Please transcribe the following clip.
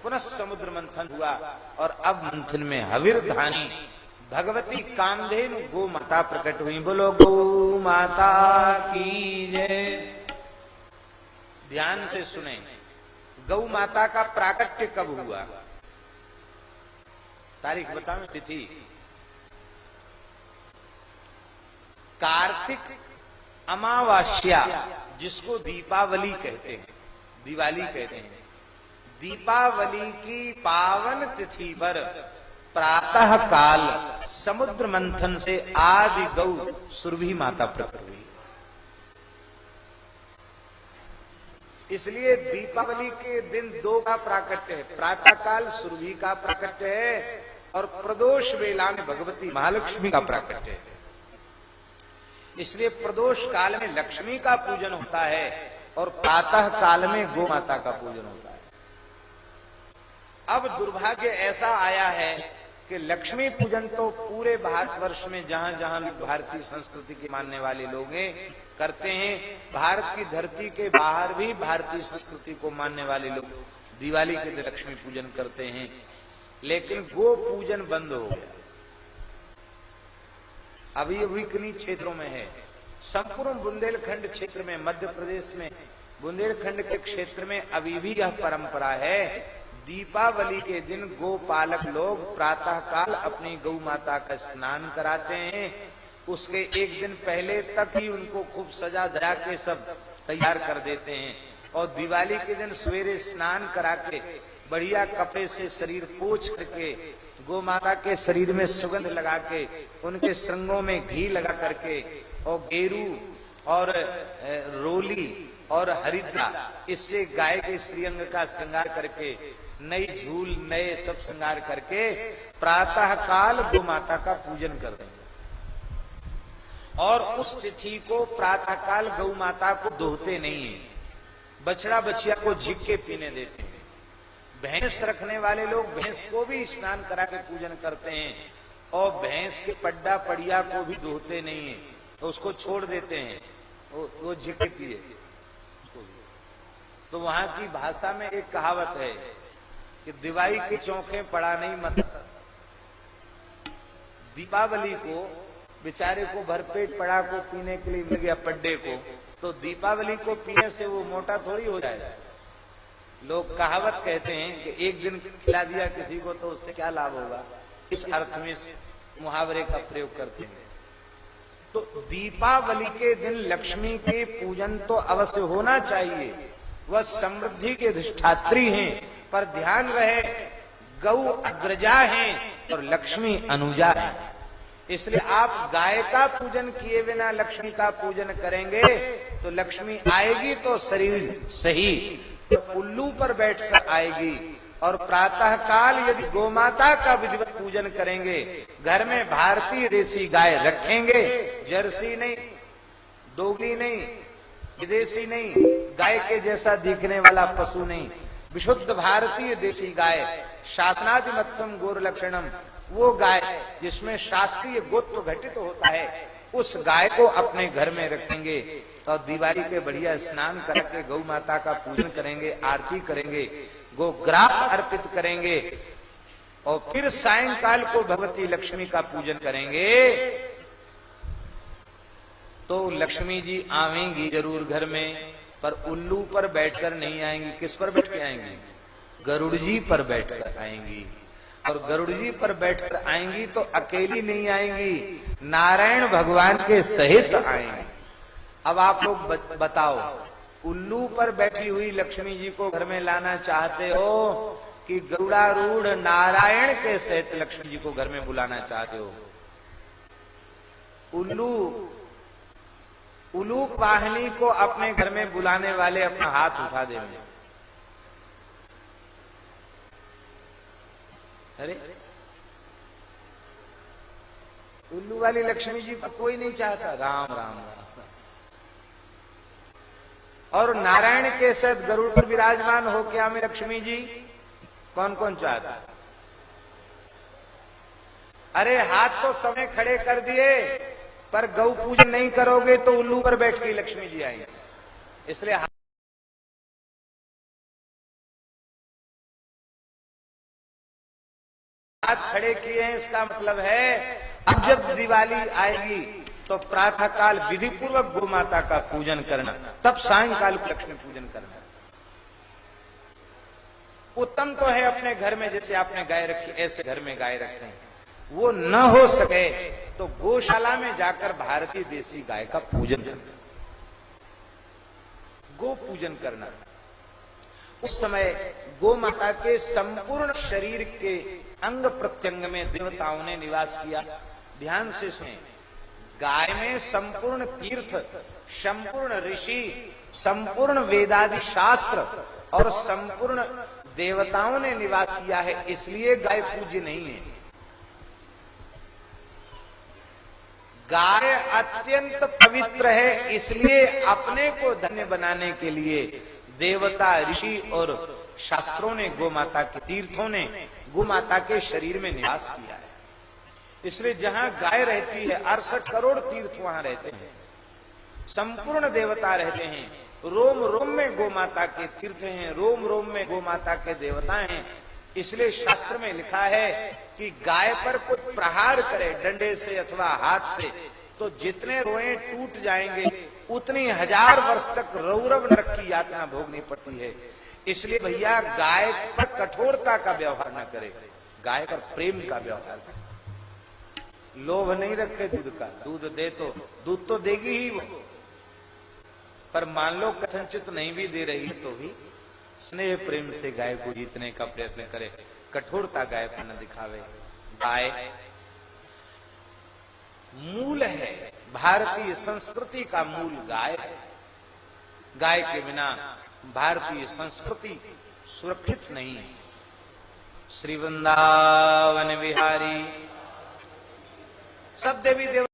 पुनः समुद्र मंथन हुआ और अब मंथन में हविर धानी भगवती कामधेनु गौ माता प्रकट हुई। बोलो गौ माता की जय। ध्यान से सुने, गौ माता का प्राकट्य कब हुआ? तारीख बताओ, तिथि। कार्तिक अमावास्या, जिसको दीपावली कहते हैं, दिवाली कहते हैं, दीपावली की पावन तिथि पर प्रातः काल समुद्र मंथन से आदि गौ सुरभि माता प्रकट हुई। इसलिए दीपावली के दिन दो का प्राकट्य है, प्रातः काल सुरभि का प्राकट्य है और प्रदोष वेला में भगवती महालक्ष्मी का प्राकट्य है। इसलिए प्रदोष काल में लक्ष्मी का पूजन होता है और प्रातः काल में गौ माता का पूजन होता है। अब दुर्भाग्य ऐसा आया है कि लक्ष्मी पूजन तो पूरे भारतवर्ष में जहां जहां भारतीय संस्कृति के मानने वाले लोग हैं करते हैं, भारत की धरती के बाहर भी भारतीय संस्कृति को मानने वाले लोग दिवाली के दिन लक्ष्मी पूजन करते हैं, लेकिन गो पूजन बंद हो गया। अभी किन्हीं क्षेत्रों में है, संपूर्ण बुंदेलखंड क्षेत्र में, मध्य प्रदेश में बुंदेलखंड के क्षेत्र में अभी भी यह परंपरा है। दीपावली के दिन गोपालक लोग प्रातः काल अपनी गौ माता का स्नान कराते हैं। उसके एक दिन पहले तक ही उनको खूब सजा धजा के सब तैयार कर देते हैं और दिवाली के दिन सवेरे स्नान करा के बढ़िया कपड़े से शरीर पोंछ करके गौ माता के शरीर में सुगंध लगा के उनके श्रृंगों में घी लगा करके और गेरू और रोली और हरिद्रा, इससे गाय के श्रीअंग का श्रृंगार करके नई झूल नए सब श्रृंगार करके प्रातः काल गौ माता का पूजन करते हैं और उस तिथि को प्रातः काल गौ माता को दोहते नहीं है, बछड़ा बछिया को झिक के पीने देते हैं। भैंस रखने वाले लोग भैंस को भी स्नान करा के पूजन करते हैं और भैंस के पड्डा पड़िया को भी धोते नहीं है, तो उसको छोड़ देते हैं, वो झिकती है। तो वहां की भाषा में एक कहावत है कि दिवाई के चौके पड़ा नहीं मत। दीपावली को बेचारे को भरपेट पड़ा को पीने के लिए मिल गया पड्डे को, तो दीपावली को पीने से वो मोटा थोड़ी हो जाएगा। लोग कहावत कहते हैं कि एक दिन खिला दिया किसी को तो उससे क्या लाभ होगा, इस अर्थ में मुहावरे का प्रयोग करते हैं। तो दीपावली के दिन लक्ष्मी के पूजन तो अवश्य होना चाहिए, वह समृद्धि के अधिष्ठात्री हैं, पर ध्यान रहे गौ अग्रजा हैं और लक्ष्मी अनुजा है। इसलिए आप गाय का पूजन किए बिना लक्ष्मी का पूजन करेंगे तो लक्ष्मी आएगी तो शरीर सही तो उल्लू पर बैठकर आएगी, और प्रातः काल यदि गोमाता का विधिवत पूजन करेंगे, घर में भारतीय देसी गाय रखेंगे, जर्सी नहीं, दोगली नहीं, विदेशी नहीं, गाय के जैसा दिखने वाला पशु नहीं, विशुद्ध भारतीय देसी गाय, शासनादिमत्तम गौर लक्षणम, वो गाय जिसमें शास्त्रीय गोत्व घटित होता है, उस गाय को अपने घर में रखेंगे और दिवाली के बढ़िया स्नान करके गौ माता का पूजन करेंगे, आरती करेंगे, गोग्रास अर्पित करेंगे और फिर सायंकाल को भगवती लक्ष्मी का पूजन करेंगे तो लक्ष्मी जी आवेंगी जरूर घर में, पर उल्लू पर बैठकर नहीं आएंगी। किस पर बैठ के आएंगी? गरुड़ जी पर बैठकर आएंगी, और गरुड़ जी पर बैठकर आएंगी तो अकेली नहीं आएंगी, नारायण भगवान के सहित आएंगी। अब आप लोग बताओ, उल्लू पर बैठी हुई लक्ष्मी जी को घर में लाना चाहते हो कि गरुड़ारूढ़ नारायण के सहित लक्ष्मी जी को घर में बुलाना चाहते हो? उल्लू वाहिनी को अपने घर में बुलाने वाले अपना हाथ उठा देंगे। अरे उल्लू वाली लक्ष्मी जी को कोई नहीं चाहता। राम राम राम। और नारायण के साथ गरुड़ पर विराजमान हो क्या में लक्ष्मी जी कौन कौन चाहता? अरे हाथ तो समय खड़े कर दिए, पर गौ पूजन नहीं करोगे तो उल्लू पर बैठ के लक्ष्मी जी आएंगे। इसलिए हाथ खड़े किए हैं, इसका मतलब है अब जब दिवाली आएगी तो प्रातः काल विधि पूर्वक गौ माता का पूजन करना, तब सायंकाल को लक्ष्मी पूजन करना। उत्तम तो है अपने घर में जैसे आपने गाय रखी ऐसे घर में गाय रखें, वो न हो सके तो गौशाला में जाकर भारतीय देसी गाय का पूजन करना, गो पूजन करना। उस समय गौ माता के संपूर्ण शरीर के अंग प्रत्यंग में देवताओं ने निवास किया। ध्यान से सुने, गाय में संपूर्ण तीर्थ, संपूर्ण ऋषि, संपूर्ण वेदादि शास्त्र और संपूर्ण देवताओं ने निवास किया है, इसलिए गाय पूज्य नहीं है। गाय अत्यंत पवित्र है, इसलिए अपने को धन्य बनाने के लिए देवता, ऋषि और शास्त्रों ने, गौ माता के तीर्थों ने गौ माता के शरीर में निवास किया है। इसलिए जहां गाय रहती है 68 करोड़ तीर्थ वहां रहते हैं, संपूर्ण देवता रहते हैं। रोम रोम में गौ माता के तीर्थ हैं, रोम रोम में गौ माता के देवता हैं। इसलिए शास्त्र में लिखा है कि गाय पर कोई प्रहार करे डंडे से अथवा हाथ से तो जितने रोए टूट जाएंगे, उतनी 1000 वर्ष तक रौरव नरक की यातना भोगनी पड़ती है। इसलिए भैया गाय पर कठोरता का व्यवहार न करे, गाय पर प्रेम का व्यवहार करे। लोभ नहीं रखे दूध का, दूध दे तो दूध तो देगी ही वो, पर मान लो कथनचित नहीं भी दे रही है तो भी स्नेह प्रेम से गाय को जीतने का प्रयत्न करे, कठोरता गाय पर न दिखावे। गाय मूल है, भारतीय संस्कृति का मूल गाय है। गाय के बिना भारतीय संस्कृति सुरक्षित नहीं है। श्री वृंदावन विहारी सब देवी देवता